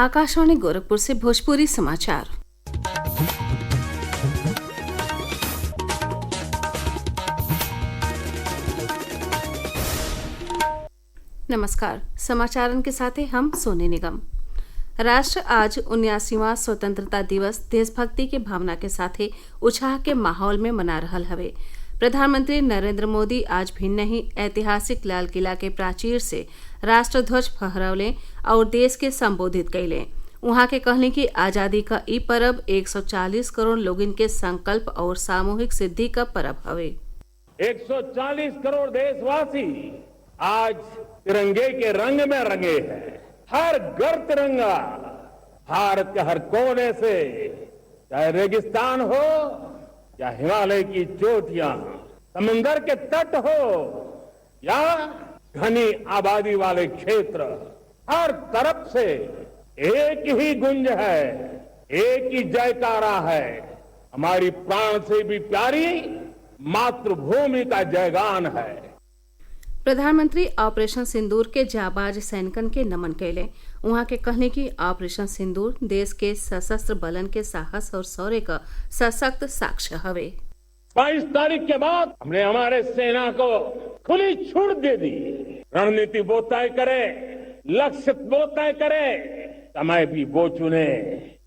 आकाशवाणी गोरखपुर से भोजपुरी समाचार। नमस्कार, समाचारों के साथ हम सोने निगम। राष्ट्र आज 79वां स्वतंत्रता दिवस देशभक्ति के भावना के साथ उत्साह के माहौल में मना रहल हवे। प्रधानमंत्री नरेंद्र मोदी आज भिन्न ही ऐतिहासिक लाल किला के प्राचीर से राष्ट्रध्वज फहरौले और देश के संबोधित कैले। उहाँ के कहले कि आजादी का ई पर्व 140 करोड़ लोगन के संकल्प और सामूहिक सिद्धि का पर्व हवे। 140 करोड़ देशवासी आज तिरंगे के रंग में रंगे हैं। हर घर तिरंगा, भारत के हर कोने से, चाहे रेगिस्तान हो या हिमालय की चोटियां, समुंदर के तट हो या घनी आबादी वाले क्षेत्र, हर तरफ से एक ही गुंज है, एक ही जयकारा है। हमारी प्राण से भी प्यारी मातृभूमि का जयगान है। प्रधानमंत्री ऑपरेशन सिंदूर के जाबाज सैनिकन के नमन कैले। उहाँ के कहने की ऑपरेशन सिंदूर देश के सशस्त्र बलन के साहस और शौर्य का सशक्त साक्ष्य हवे। 22 तारीख के बाद हमने हमारे सेना को खुली छूट दे दी। रणनीति वो तय करे, लक्ष्य वो तय करे, समय भी वो चुने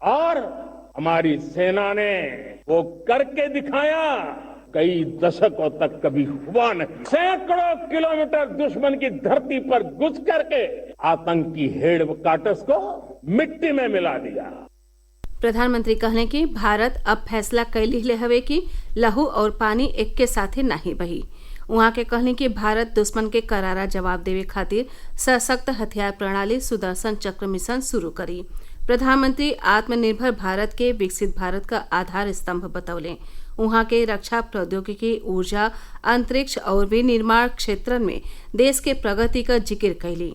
और हमारी सेना ने वो करके दिखाया। कई दशकों तक कभी हुआ नहीं। सैकड़ों किलोमीटर दुश्मन की धरती पर घुस करके आतंकी हेडक्वार्टर्स को मिट्टी में मिला दिया। प्रधानमंत्री कहले कि भारत अब फैसला कैली ले हवे कि लहू और पानी एक के साथे नहीं बही। उहाँ के कहले कि भारत दुश्मन के करारा जवाब देवे खातिर सशक्त हथियार प्रणाली सुदर्शन चक्र मिशन शुरू करी। प्रधानमंत्री आत्मनिर्भर भारत के विकसित भारत का आधार स्तंभ बतौले। उहाँ के रक्षा प्रौद्योगिकी, ऊर्जा, अंतरिक्ष और विनिर्माण क्षेत्र में देश के प्रगति का जिक्र कैली।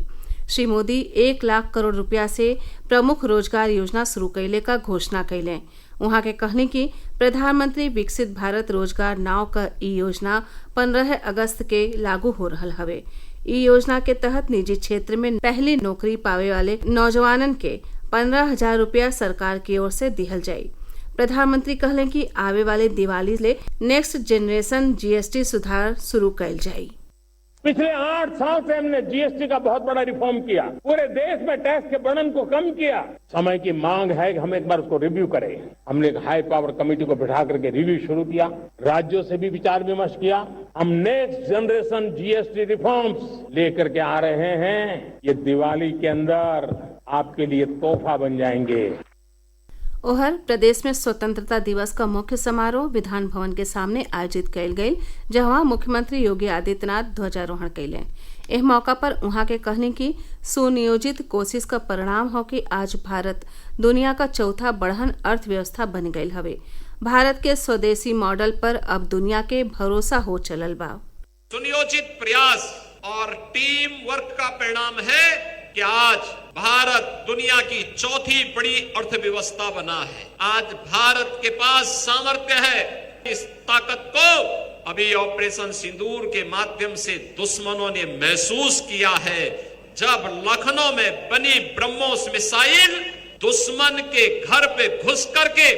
श्री मोदी 1 लाख करोड़ रुपया से प्रमुख रोजगार योजना शुरू कैले का घोषणा कैले। उहाँ के कहने की प्रधानमंत्री विकसित भारत रोजगार नाव का ई योजना 15 अगस्त के लागू हो रहल हवे। ई योजना के तहत निजी क्षेत्र में पहली नौकरी पावे वाले नौजवानन के 15,000 रुपया सरकार की ओर से दिहल जाये। प्रधानमंत्री कहले कि आवे वाले दिवाली ले नेक्स्ट जनरेशन जीएसटी सुधार शुरू कैल जाये। पिछले 8 साल से हमने जीएसटी का बहुत बड़ा रिफॉर्म किया। पूरे देश में टैक्स के बर्डन को कम किया। समय की मांग है कि हम एक बार उसको रिव्यू करें। हमने एक हाई पावर कमेटी को बिठा करके रिव्यू शुरू किया। राज्यों से भी विचार विमर्श किया। हम नेक्स्ट जनरेशन जीएसटी रिफॉर्म्स लेकर के आ रहे हैं। ये दिवाली के अंदर आपके लिए तोहफा बन जाएंगे। ओहर प्रदेश में स्वतंत्रता दिवस का मुख्य समारोह विधान भवन के सामने आयोजित कैल गयी, जहां मुख्यमंत्री योगी आदित्यनाथ ध्वजारोहण कैले। एह मौका पर उहाँ के कहने की सुनियोजित कोशिश का परिणाम हो कि आज भारत दुनिया का चौथा बड़हन अर्थव्यवस्था बन गयल हवे। भारत के स्वदेशी मॉडल पर अब दुनिया के भरोसा हो चलल बा। सुनियोजित प्रयास और टीम वर्क का परिणाम है कि आज भारत दुनिया की चौथी बड़ी अर्थव्यवस्था बना है। आज भारत के पास सामर्थ्य है। इस ताकत को अभी ऑपरेशन सिंदूर के माध्यम से दुश्मनों ने महसूस किया है। जब लखनऊ में बनी ब्रह्मोस मिसाइल दुश्मन के घर पे घुस करके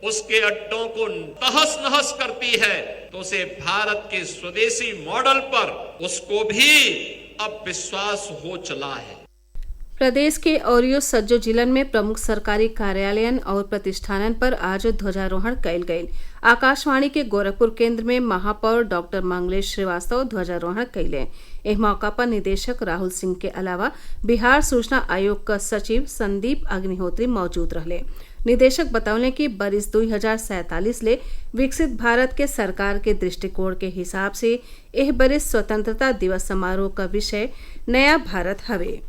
उसके अड्डों को तहस नहस करती है, तो उसे भारत के स्वदेशी मॉडल पर उसको भी अब विश्वास हो चला है। प्रदेश के औरियो सज्जो जिलन में प्रमुख सरकारी कार्यालयन और प्रतिष्ठानन पर आज ध्वजारोहण कैल गयी। आकाशवाणी के गोरखपुर केंद्र में महापौर डॉक्टर मंगलेश श्रीवास्तव ध्वजारोहण कैले। इस मौका पर निदेशक राहुल सिंह के अलावा बिहार सूचना आयोग का सचिव संदीप अग्निहोत्री मौजूद रहे। निदेशक बतौले कि बरिस 2047 ले विकसित भारत के सरकार के दृष्टिकोण के हिसाब से एह बरिस स्वतंत्रता दिवस समारोह का विषय नया भारत हवे।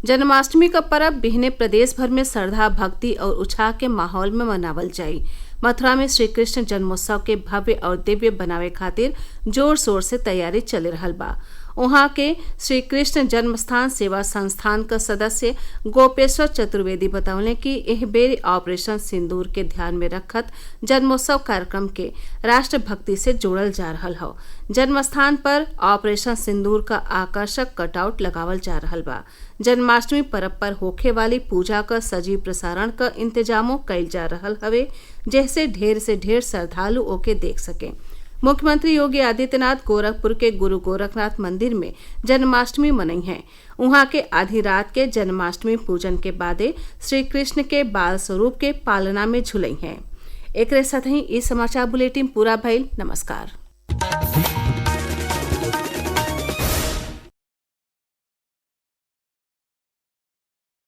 जन्माष्टमी का पर्व बिहने प्रदेश भर में श्रद्धा, भक्ति और उत्साह के माहौल में मनावल जाई। मथुरा में श्री कृष्ण जन्मोत्सव के भव्य और दिव्य बनावे खातिर जोर शोर से तैयारी चल रहल बा। वहां के श्री कृष्ण जन्मस्थान सेवा संस्थान का सदस्य गोपेश्वर चतुर्वेदी बतौले कि एह बेरी ऑपरेशन सिंदूर के ध्यान में रखत जन्मोत्सव कार्यक्रम के राष्ट्रभक्ति से जोड़ल जा रहल हौ। जन्मस्थान पर ऑपरेशन सिंदूर का आकर्षक कटआउट लगावल जा रहल बा। जन्माष्टमी पर्व पर होखे वाली पूजा का सजीव प्रसारण का इंतजामों कइल जा रहल हवे, जैसे ढेर से ढेर श्रद्धालु ओके देख सके। मुख्यमंत्री योगी आदित्यनाथ गोरखपुर के गुरु गोरखनाथ मंदिर में जन्माष्टमी मनई है। वहां के आधी रात के जन्माष्टमी पूजन के बादे श्री कृष्ण के बाल स्वरूप के पालना में झुलई हैं। एकरे साथ ही इस समाचार बुलेटिन पूरा भइल। नमस्कार।